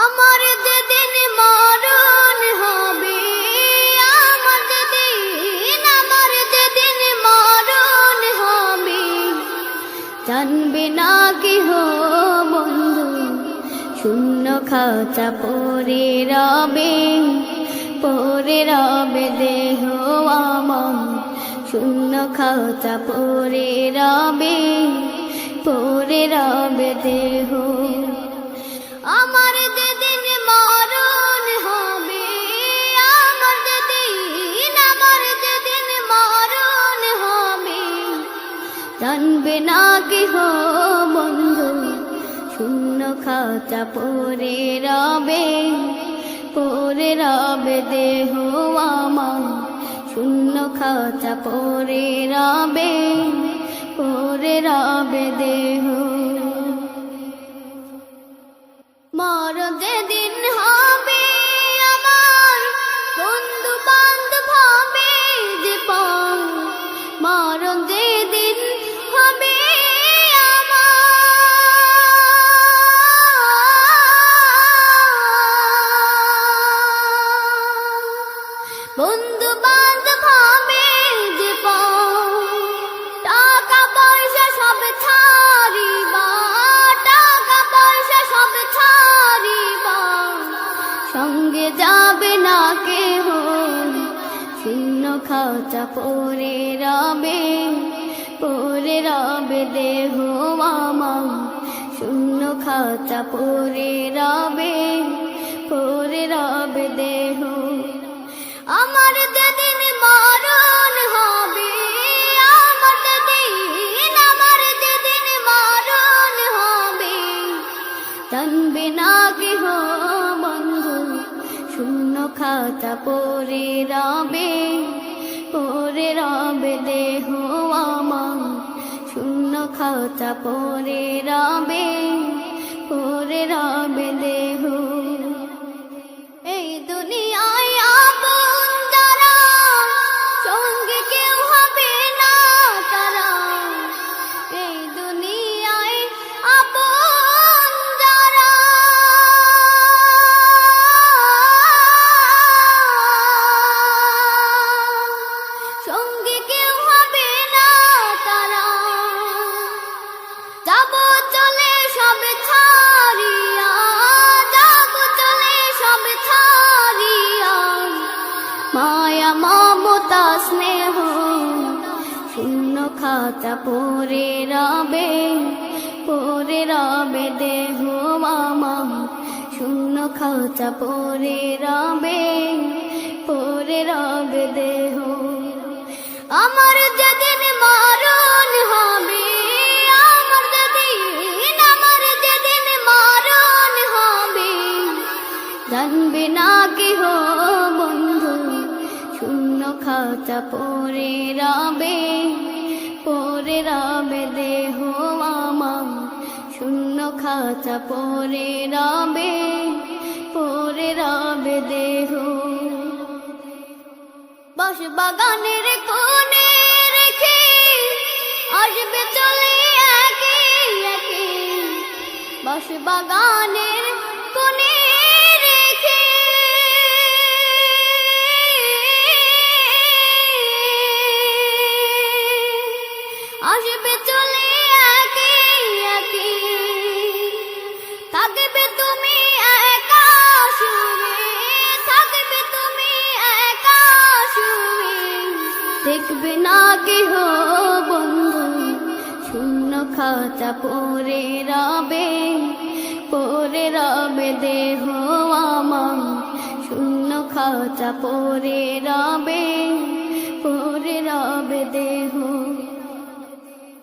আমার যেদিন মরণ হবে, আমার যেদিন মরণ হবে, জানবে না কেহ বন্ধু, শূন্য খাঁচা পড়ে রবে দেহ আমার, শূন্য খাঁচা পড়ে রবে দেহ। আমার যেদিন মরণ হবে, আমার যেদিন মরণ হবে, জানবে না কেহ বন্ধু, শূন্য খাঁচা পড়ে রবে দেহ আমার, শূন্য খাঁচা পড়ে রবে দেহ। মরণ যেদিন হবে আমার, বন্ধু বান্ধব হবে যে পর, মরণ যেদিন হবে বন্ধু বান্ধব হবে যে টাকা পয়সা সব ছাড়িবা, টাকা পয়সা সব ছাড়িবা, সঙ্গে যাবে না কেহ, শূন্য খাঁচা পড়ে রবে দেহ আমার, শূন্য খাঁচা পড়ে রবে দেহ। আমার যেদিন মরণ হবে, আমার যেদিন মরণ হবে, জানবে না কেহ বন্ধু, শূন্য খাঁচা পড়ে রবে দেহ আমার, শূন্য খাঁচা পড়ে রবে দেহ। এই দুনিয়ায় আপন যারা, সঙ্গে কেউ হবে না তারা, এই দুনিয়ায় আপন যারা, সঙ্গে কেউ হবে না তারা, যাব চলে সব ছাড়িয়া, মায়া মমতা স্নেহ, শূন্য খাঁচা পড়ে রবে দেহ আমার, শূন্য খাঁচা পড়ে রবে দেহ। আমার যেদিন মরণ হবে, আমার যেদিন মরণ হবে, জানবে না কেহ বন্ধু, শূন্য খাঁচা পড়ে রবে দেহ আমার, শূন্য খাঁচা পড়ে রবে দেহ। বাঁশ বাগানের কোণে রেখে আসবে চলে একে একে, বাঁশ বাগানের কোণে রেখে আসবে চলে একে একে, থাকবে তুমি একা শুয়ে, থাকবে তুমি একা শুয়ে, দেখবে না কেহ বন্ধু, শূন্য খাঁচা পড়ে রবে দেহ আমার, শূন্য খাঁচা পড়ে রবে দেহ।